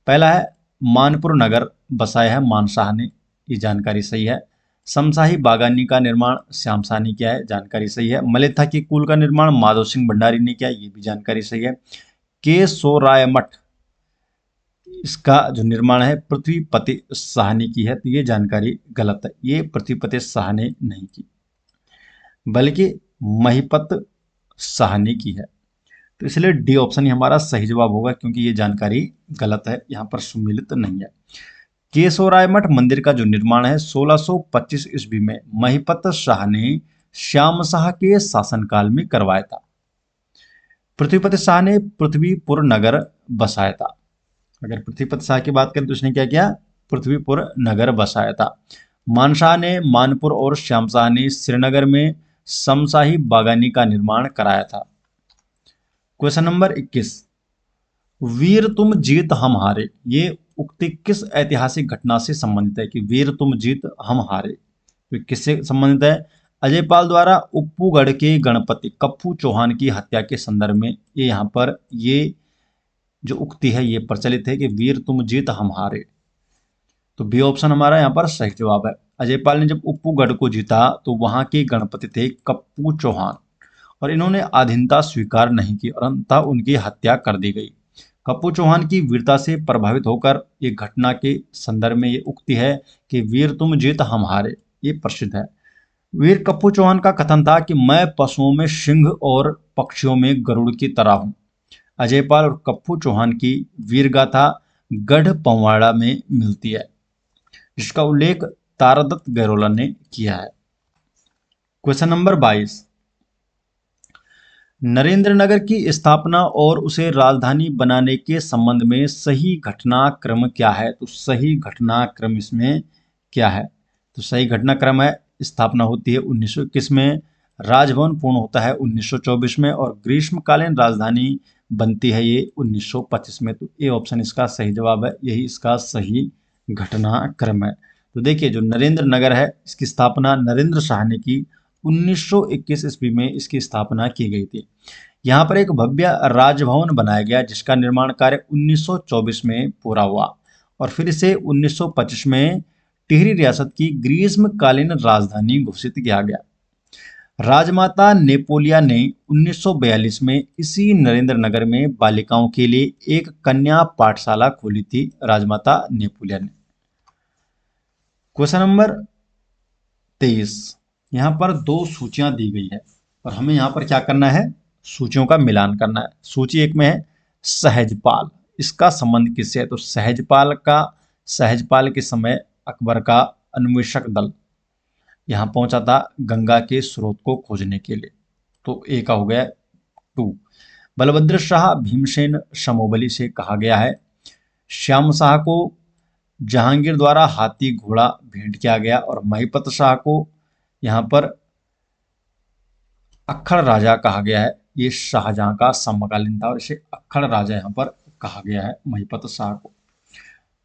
[SPEAKER 1] पहला है मानपुर नगर बसाया है मानशाह ने, ये जानकारी सही है। शमशाही बागानी का निर्माण श्याम शाह ने किया है, जानकारी सही है। मलेथा की कुल का निर्माण माधव सिंह भंडारी ने किया, ये भी जानकारी सही है। केशोराय मठ, इसका जो निर्माण है पृथ्वीपति शाह ने की है, तो ये जानकारी गलत है। ये पृथ्वीपति शाह ने नहीं की, बल्कि महिपत शाह ने की है। तो इसलिए डी ऑप्शन ही हमारा सही जवाब होगा, क्योंकि ये जानकारी गलत है, यहाँ पर सुमेलित नहीं है। केशवराय मठ मंदिर का जो निर्माण है 1625 ईस्वी में महिपत शाह ने श्याम शाह के शासनकाल में करवाया था। पृथ्वीपति शाह ने पृथ्वीपुर नगर बसाया था। अगर पृथ्वीपति शाह की बात करें तो उसने क्या किया? पृथ्वीपुर नगर बसाया था। मानशाह ने मानपुर और श्याम शाह ने श्रीनगर में शमशाही बागानी का निर्माण कराया था। क्वेश्चन नंबर 21, वीर तुम जीत हम हारे, ये उक्ति किस ऐतिहासिक घटना से संबंधित है? कि वीर तुम जीत हम हारे, तो किससे संबंधित है? अजयपाल द्वारा उप्पूगढ़ के गणपति कप्पू चौहान की हत्या के संदर्भ में ये यहाँ पर ये जो उक्ति है ये प्रचलित है कि वीर तुम जीत हम हारे। तो बी ऑप्शन हमारा यहाँ पर सही जवाब है। अजयपाल ने जब उप्पूगढ़ को जीता तो वहां के गणपति थे कप्पू चौहान, और इन्होंने अधीनता स्वीकार नहीं की और अंततः उनकी हत्या कर दी गई। कप्पू चौहान की वीरता से प्रभावित होकर एक घटना के संदर्भ में ये उक्ति है कि वीर तुम जीत हम हारे, ये प्रसिद्ध है। वीर कप्पू चौहान का कथन था कि मैं पशुओं में सिंह और पक्षियों में गरुड़ की तरह हूं। अजयपाल और कप्पू चौहान की वीर गाथा गढ़ पवाड़ा में मिलती है, जिसका उल्लेख तारादत्त गैरोला ने किया है। क्वेश्चन नंबर 22, नरेंद्रनगर की स्थापना और उसे राजधानी बनाने के संबंध में सही घटनाक्रम क्या है? तो सही घटनाक्रम इसमें क्या है? तो सही घटनाक्रम है, स्थापना होती है 1921 में, राजभवन पूर्ण होता है 1924 में, और ग्रीष्मकालीन राजधानी बनती है ये 1925 में। तो ये ऑप्शन इसका सही जवाब है, यही इसका सही घटनाक्रम है। तो देखिए जो नरेंद्र नगर है इसकी स्थापना नरेंद्र शाह ने की, 1921 ईस्वी में इसकी स्थापना की गई थी। यहाँ पर एक भव्य राजभवन बनाया गया जिसका निर्माण कार्य 1924 में पूरा हुआ, और फिर इसे 1925 में टिहरी रियासत की ग्रीष्मकालीन राजधानी घोषित किया गया। राजमाता नेपोलिया ने 1942 में इसी नरेंद्र नगर में बालिकाओं के लिए एक कन्या पाठशाला खोली थी, राजमाता नेपोलिया ने। क्वेश्चन नंबर 23, यहाँ पर दो सूचियां दी गई है और हमें यहाँ पर क्या करना है? सूचियों का मिलान करना है। सूची एक में है सहजपाल, इसका संबंध किससे है? तो सहजपाल के समय अकबर का अन्वेषक दल यहाँ पहुंचा था गंगा के स्रोत को खोजने के लिए। तो ए का हो गया 2। बलभद्र शाह भीमसेन समोबली से कहा गया है। श्याम शाह को जहांगीर द्वारा हाथी घोड़ा भेंट किया गया, और महिपत शाह को यहाँ पर अक्खड़ राजा कहा गया है। ये शाहजहां का समकालीन था और इसे अक्खड़ राजा यहाँ पर कहा गया है महिपत शाह को।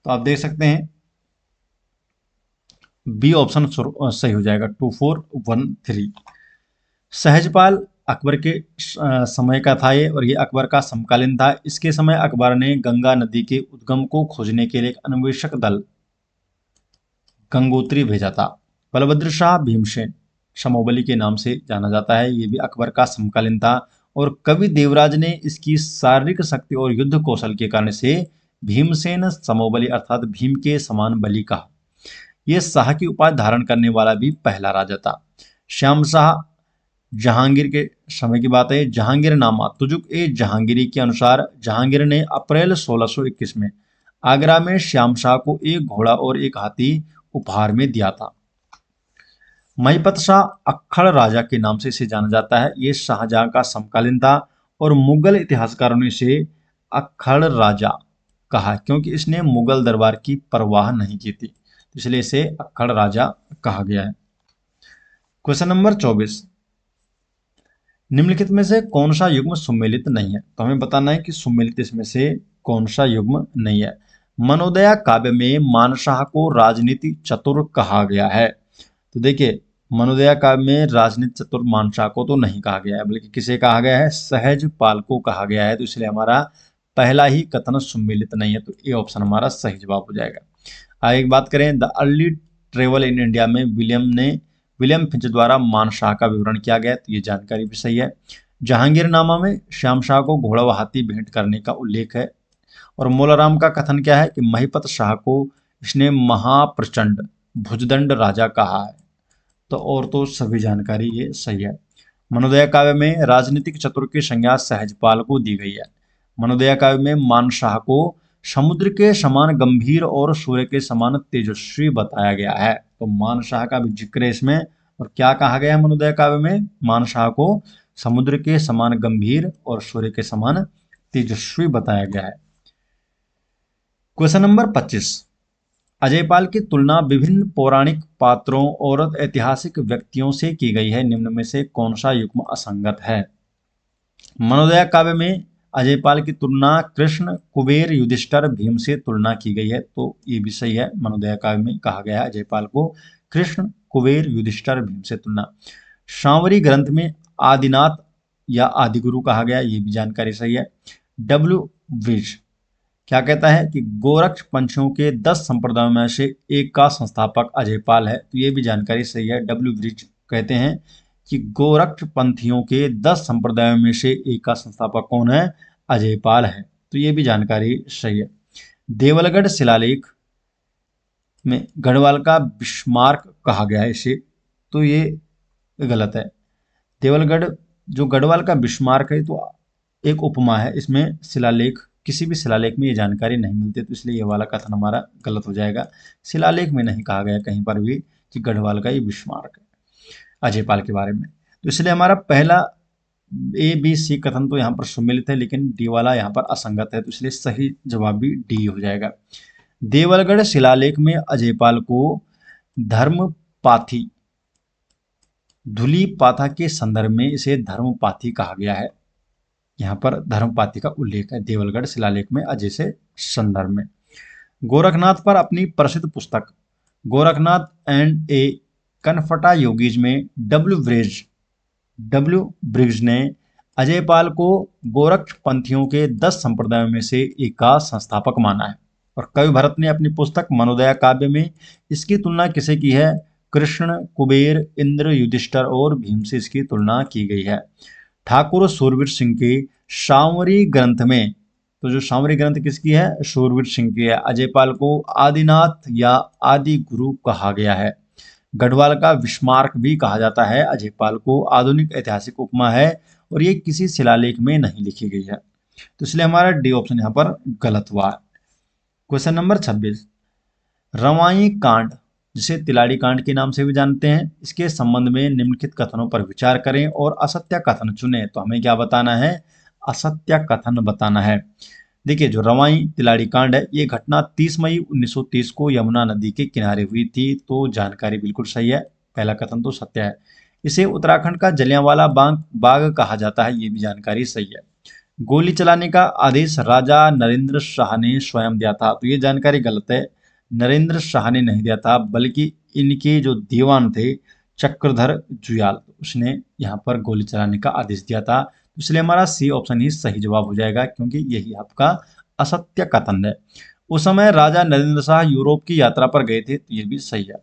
[SPEAKER 1] तो आप देख सकते हैं बी ऑप्शन सही हो जाएगा 2413। सहजपाल अकबर के समय का था ये, और ये अकबर का समकालीन था। इसके समय अकबर ने गंगा नदी के उद्गम को खोजने के लिए एक अन्वेषक दल गंगोत्री भेजा था। बलभद्र शाह भीमसेन समोबली के नाम से जाना जाता है, ये भी अकबर का समकालीन था, और कवि देवराज ने इसकी शारीरिक शक्ति और युद्ध कौशल के कारण से भीमसेन समोबली अर्थात भीम के समान बली कहा। यह शाह की उपाधि धारण करने वाला भी पहला राजा था। श्याम शाह जहांगीर के समय की बात है। जहांगीरनामा तुजुक ए जहांगीरी के अनुसार जहांगीर ने अप्रैल 1621 में आगरा में श्याम शाह को एक घोड़ा और एक हाथी उपहार में दिया था। महिपत शाह अक्खड़ राजा के नाम से इसे जाना जाता है। ये शाहजहां का समकालीन था और मुगल इतिहासकारों ने इसे अक्खड़ राजा कहा क्योंकि इसने मुगल दरबार की परवाह नहीं की थी, इसलिए इसे अक्खड़ राजा कहा गया है। क्वेश्चन नंबर 24, निम्नलिखित में से कौन सा युग्म सुमेलित नहीं है? तो हमें बताना है कि सुमेलित इसमें से कौन सा युग्म नहीं है। मनोदया काव्य में मानशाह को राजनीति चतुर कहा गया है। तो देखिए, मनोदया काव्य में राजनीति चतुर मानशाह को तो नहीं कहा गया है, बल्कि किसे कहा गया है, सहजपाल को कहा गया है। तो इसलिए हमारा पहला ही कथन सुमेलित नहीं है, तो ये ऑप्शन हमारा सही जवाब हो जाएगा। आगे एक बात करें, the early travel in India में विलियम फिंच द्वारा मानशाह का विवरण किया गया है, तो ये जानकारी भी सही है। जहांगीरनामा में श्याम शाह को घोड़ा व हाथी भेंट करने का उल्लेख है। और मोलाराम का कथन क्या है कि महिपत शाह को इसने महाप्रचंड भुजदंड राजा कहा है। तो और तो सभी जानकारी ये सही है। मनोदया काव्य में राजनीतिक चतुर की संज्ञा सहजपाल को दी गई है। मनोदया काव्य में मानशाह को समुद्र के समान गंभीर और सूर्य के समान तेजस्वी बताया गया है। तो मानशाह का भी जिक्र है इसमें। और क्या कहा गया है मनोदया काव्य में, मानशाह को समुद्र के समान गंभीर और सूर्य के समान तेजस्वी बताया गया है। क्वेश्चन नंबर 25, अजयपाल की तुलना विभिन्न पौराणिक पात्रों और ऐतिहासिक व्यक्तियों से की गई है, निम्न में से कौन सा युग्म असंगत है। मनोदया काव्य में अजयपाल की तुलना कृष्ण, कुबेर, युधिष्ठिर, भीम से तुलना की गई है, तो ये भी सही है। मनोदया काव्य में कहा गया है अजयपाल को कृष्ण, कुबेर, युधिष्ठिर, भीम से तुलना। शांवरी ग्रंथ में आदिनाथ या आदिगुरु कहा गया, ये भी जानकारी सही है। डब्ल्यू ब्रिज क्या कहता है कि गोरक्ष पंथियों के 10 संप्रदायों में से एक का संस्थापक अजयपाल है, तो ये भी जानकारी सही है। डब्ल्यू ब्रिज कहते हैं कि गोरक्ष पंथियों के 10 संप्रदायों में से एक का संस्थापक कौन है, अजयपाल है, तो ये भी जानकारी सही है। देवलगढ़ शिलालेख में गढ़वाल का बिस्मार्क कहा गया है इसे, तो ये गलत है। देवलगढ़ जो गढ़वाल का बिस्मार्क है तो एक उपमा है, इसमें शिलालेख, किसी भी शिलालेख में ये जानकारी नहीं मिलती, तो इसलिए ये वाला कथन हमारा गलत हो जाएगा। शिलालेख में नहीं कहा गया कहीं पर भी कि गढ़वाल का ये बिस्मार्क है अजयपाल के बारे में। तो इसलिए हमारा पहला ए बी सी कथन तो यहाँ पर सुमेलित है, लेकिन डी वाला यहाँ पर असंगत है, तो इसलिए सही जवाब भी डी हो जाएगा। देवलगढ़ शिलालेख में अजयपाल को धर्मपाथी, धुली पाथा के संदर्भ में इसे धर्मपाथी कहा गया है। यहाँ पर धर्मपाथी का उल्लेख है देवलगढ़ शिलालेख में अजय से संदर्भ में। गोरखनाथ पर अपनी प्रसिद्ध पुस्तक गोरखनाथ एंड ए कनफटा योगीज में डब्ल्यू ब्रिग्स ने अजयपाल को गोरक्ष पंथियों के 10 संप्रदायों में से एक का संस्थापक माना है। और कवि भरत ने अपनी पुस्तक मनोदया काव्य में इसकी तुलना किसे की है, कृष्ण, कुबेर, इंद्र, युधिष्ठिर और भीम से इसकी तुलना की गई है। ठाकुर सूरवीर सिंह के शांवरी ग्रंथ में, तो जो शांवरी ग्रंथ किसकी है, सूरवीर सिंह की है, अजयपाल को आदिनाथ या आदि गुरु कहा गया है। गढ़वाल का बिस्मार्क भी कहा जाता है अजयपाल को, आधुनिक ऐतिहासिक उपमा है और ये किसी शिलालेख में नहीं लिखी गई है, तो इसलिए हमारा डी ऑप्शन यहाँ पर गलत हुआ है। क्वेश्चन नंबर 26, रवाई कांड जिसे तिलाड़ी कांड के नाम से भी जानते हैं, इसके संबंध में निम्नलिखित कथनों पर विचार करें और असत्य कथन चुनें। तो हमें क्या बताना है, असत्य कथन बताना है। देखिए, जो रवाई तिलाड़ी कांड है, ये घटना 30 मई 1930 को यमुना नदी के किनारे हुई थी, तो जानकारी बिल्कुल सही है, पहला कथन तो सत्य है। इसे उत्तराखंड का जलियांवाला बाग कहा जाता है, ये भी जानकारी सही है। गोली चलाने का आदेश राजा नरेंद्र शाह ने स्वयं दिया था, तो ये जानकारी गलत है। नरेंद्र शाह ने नहीं दिया था, बल्कि इनके जो दीवान थे चक्रधर जुयाल, उसने यहाँ पर गोली चलाने का आदेश दिया था, तो इसलिए हमारा सी ऑप्शन ही सही जवाब हो जाएगा, क्योंकि यही आपका असत्य कथन है। उस समय राजा नरेंद्र शाह यूरोप की यात्रा पर गए थे, तो ये भी सही है।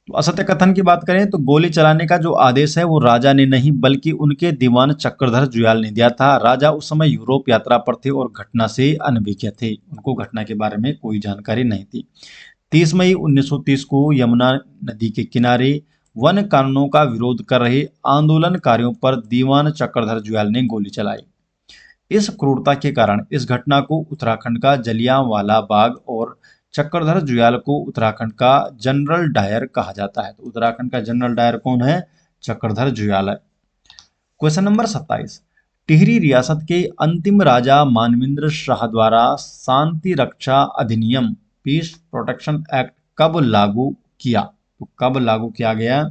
[SPEAKER 1] तो असत्य कथन की बात करें तो गोली चलाने का जो आदेश है वो राजा ने नहीं, बल्कि उनके दीवान चक्रधर जुयाल ने दिया था। राजा उस समय यूरोप यात्रा पर थे और घटना से अनभिज्ञ थे, उनको घटना के बारे में कोई जानकारी नहीं थी। 30 मई 1930 को यमुना नदी के किनारे वन कानूनों का विरोध कर रहे आंदोलनकारियों पर दीवान चक्रधर जुयाल ने गोली चलाई। इस क्रूरता के कारण इस घटना को उत्तराखंड का जलियांवाला बाग और चक्रधर जुयाल को उत्तराखंड का जनरल डायर कहा जाता है। तो उत्तराखंड का जनरल डायर कौन है, चक्रधर जुयाल है। क्वेश्चन नंबर 27, टिहरी रियासत के अंतिम राजा मानवेंद्र शाह द्वारा शांति रक्षा अधिनियम पीस प्रोटेक्शन एक्ट कब लागू किया, तो कब लागू किया गया,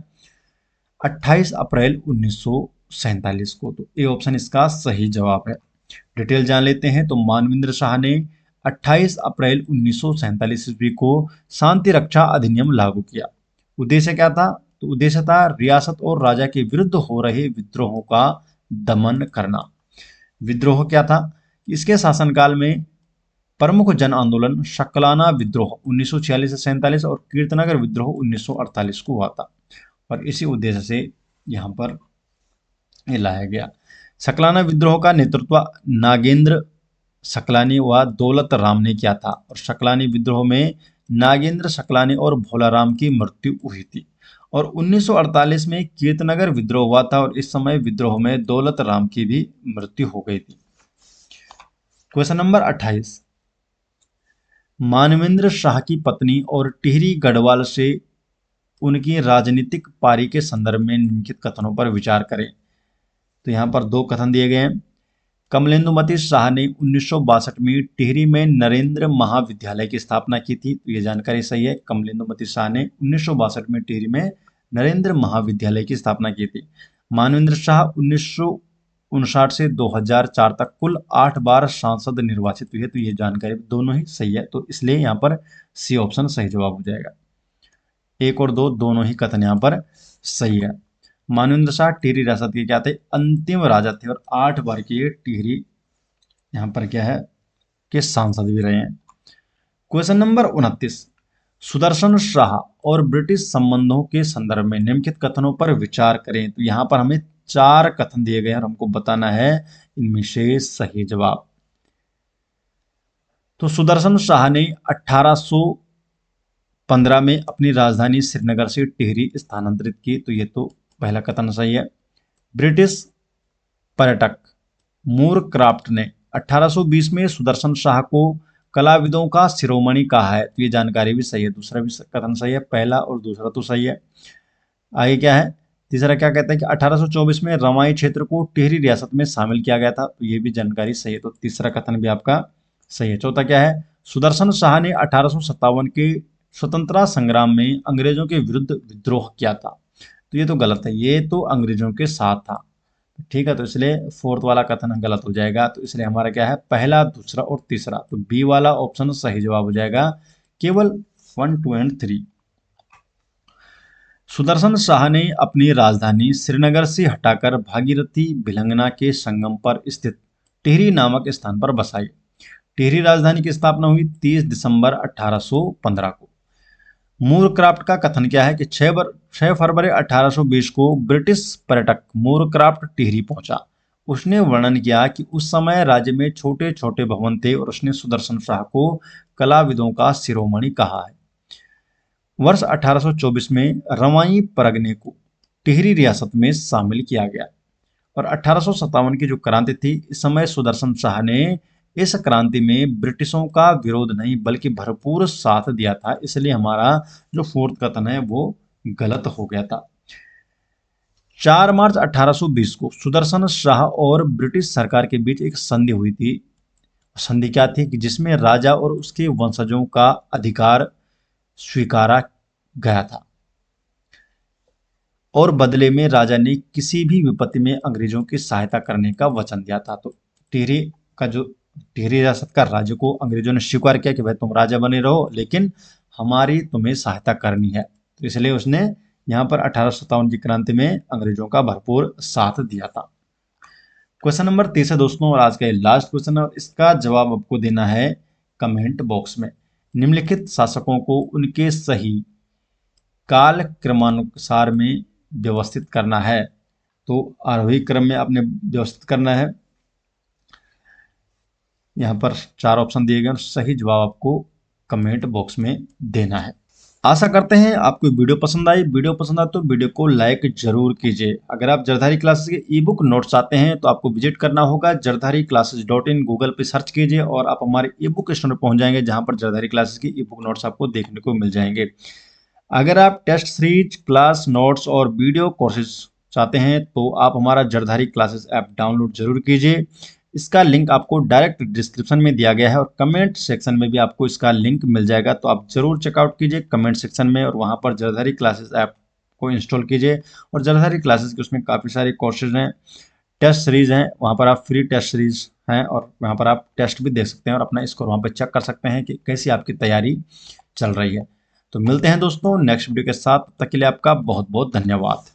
[SPEAKER 1] 28 अप्रैल 1947 को। तो ए ऑप्शन इसका सही जवाब है। डिटेल जान लेते हैं। तो मानवेंद्र शाह ने 28 अप्रैल 1947 ईस्वी को शांति रक्षा अधिनियम लागू किया। उद्देश्य क्या था? तो उद्देश्य था रियासत और राजा के विरुद्ध हो रहे विद्रोहों का दमन करना। विद्रोह क्या था? इसके शासनकाल में प्रमुख जन आंदोलन शकलाना विद्रोह 1946 से 47 और कीर्तनगर विद्रोह 1948 को हुआ था, और इसी उद्देश्य से यहाँ पर ये लाया गया। शकलाना विद्रोह का नेतृत्व नागेंद्र शकलानी व दौलत राम ने किया था, और शकलानी विद्रोह में नागेंद्र शकलानी और भोलाराम की मृत्यु हुई थी। और 1948 में कीर्तनगर विद्रोह हुआ था, और इस समय विद्रोह में दौलत राम की भी मृत्यु हो गई थी। क्वेश्चन नंबर 28, मानवेंद्र शाह की पत्नी और टिहरी गढ़वाल से उनकी राजनीतिक पारी के संदर्भ में निम्नलिखित कथनों पर विचार करें। तो यहाँ पर दो कथन दिए गए हैं। कमलेंदुमती शाह ने 1962 में टिहरी में नरेंद्र महाविद्यालय की स्थापना की थी। तो ये जानकारी सही है। कमलेंदुमती शाह ने 1962 में टिहरी में नरेंद्र महाविद्यालय की स्थापना की थी। मानवेंद्र शाह 1959 से 2004 तक कुल 8 बार सांसद निर्वाचित हुए। तो ये जानकारी दोनों ही सही है, तो इसलिए यहाँ पर सी ऑप्शन सही जवाब हो जाएगा। 1 और 2 दोनों ही कथन यहाँ पर सही है। मानवेंद्र शाह टिहरी रियासत के क्या थे? अंतिम राजा थे, और 8 बार के ये टिहरी यहाँ पर क्या है कि सांसद भी रहे हैं। क्वेश्चन नंबर 29, सुदर्शन शाह और ब्रिटिश संबंधों के संदर्भ में निम्नलिखित कथनों पर विचार करें। तो यहाँ पर हमें 4 कथन दिए गए हैं और हमको बताना है इनमें से सही जवाब। तो सुदर्शन शाह ने 1815 में अपनी राजधानी श्रीनगर से टिहरी स्थानांतरित की। तो ये तो पहला कथन सही है। ब्रिटिश पर्यटक मूर क्राफ्ट ने 1820 में सुदर्शन शाह को कलाविदों का शिरोमणि कहा है। तो ये जानकारी भी सही है। दूसरा भी कथन सही है, पहला और दूसरा तो सही है। आगे क्या है? तीसरा क्या कहता है कि 1824 में रवाई क्षेत्र को टिहरी रियासत में शामिल किया गया था। तो ये भी जानकारी सही है, तो तीसरा कथन भी आपका सही है। चौथा क्या है? सुदर्शन शाह ने 1857 के स्वतंत्रता संग्राम में अंग्रेजों के विरुद्ध विद्रोह किया था। तो ये तो गलत है, ये तो अंग्रेजों के साथ था। ठीक है, तो इसलिए फोर्थ वाला कथन गलत हो जाएगा। तो इसलिए हमारा क्या है? पहला, दूसरा और तीसरा। तो बी वाला ऑप्शन सही जवाब हो जाएगा, केवल 1, 2 एंड 3। सुदर्शन शाह ने अपनी राजधानी श्रीनगर से हटाकर भागीरथी भिलंगना के संगम पर स्थित टिहरी नामक स्थान पर बसाई। टिहरी राजधानी की स्थापना हुई 30 दिसंबर 1815 को। मूर क्राफ्ट का कथन क्या है कि 6 फरवरी 1820 को ब्रिटिश पर्यटक मूर क्राफ्ट टिहरी पहुंचा। उसने वर्णन किया कि उस समय राज्य में छोटे छोटे भवन थे और उसने सुदर्शन शाह को कलाविदों का शिरोमणि कहा है। वर्ष 1824 में रवाई परगने को टिहरी रियासत में शामिल किया गया, और 1857 की जो क्रांति थी, इस समय सुदर्शन शाह ने इस क्रांति में ब्रिटिशों का विरोध नहीं बल्कि भरपूर साथ दिया था। इसलिए हमारा जो फोर्थ कथन है वो गलत हो गया था। 4 मार्च 1820 को सुदर्शन शाह और ब्रिटिश सरकार के बीच एक संधि हुई थी। संधि क्या थी कि जिसमें राजा और उसके वंशजों का अधिकार स्वीकारा गया था, और बदले में राजा ने किसी भी विपत्ति में अंग्रेजों की सहायता करने का वचन दिया था। तो टिहरी का जो टिहरी रियासत का राज्य को अंग्रेजों ने स्वीकार किया कि भाई तुम राजा बने रहो, लेकिन हमारी तुम्हें सहायता करनी है। तो इसलिए उसने यहाँ पर 1857 की क्रांति में अंग्रेजों का भरपूर साथ दिया था। क्वेश्चन नंबर 30 है दोस्तों, और आज का लास्ट क्वेश्चन है, इसका जवाब आपको देना है कमेंट बॉक्स में। निम्नलिखित शासकों को उनके सही काल क्रमानुसार में व्यवस्थित करना है। तो आरोही क्रम में आपने व्यवस्थित करना है। यहाँ पर 4 ऑप्शन दिए गए हैं, सही जवाब आपको कमेंट बॉक्स में देना है। आशा करते हैं आपको वीडियो पसंद आई। वीडियो पसंद आए तो वीडियो को लाइक जरूर कीजिए। अगर आप जरधारी क्लासेस के ई बुक नोट्स चाहते हैं तो आपको विजिट करना होगा jardhariclasses.in। गूगल पे सर्च कीजिए और आप हमारे ई बुक स्टोर पहुंच जाएंगे, जहां पर जरधारी क्लासेस की ई बुक नोट्स आपको देखने को मिल जाएंगे। अगर आप टेस्ट सीरीज, क्लास नोट्स और वीडियो कोर्सेज चाहते हैं तो आप हमारा जरधारी क्लासेस ऐप डाउनलोड जरूर कीजिए। इसका लिंक आपको डायरेक्ट डिस्क्रिप्शन में दिया गया है, और कमेंट सेक्शन में भी आपको इसका लिंक मिल जाएगा। तो आप जरूर चेकआउट कीजिए कमेंट सेक्शन में, और वहाँ पर जरधारी क्लासेस ऐप को इंस्टॉल कीजिए। और जरधारी क्लासेस के उसमें काफ़ी सारे कोर्सेज हैं, टेस्ट सीरीज हैं, वहाँ पर आप फ्री टेस्ट सीरीज हैं और वहाँ पर आप टेस्ट भी देख सकते हैं और अपना स्कोर वहाँ पर चेक कर सकते हैं कि कैसी आपकी तैयारी चल रही है। तो मिलते हैं दोस्तों नेक्स्ट वीडियो के साथ, तब तक के लिए आपका बहुत बहुत धन्यवाद।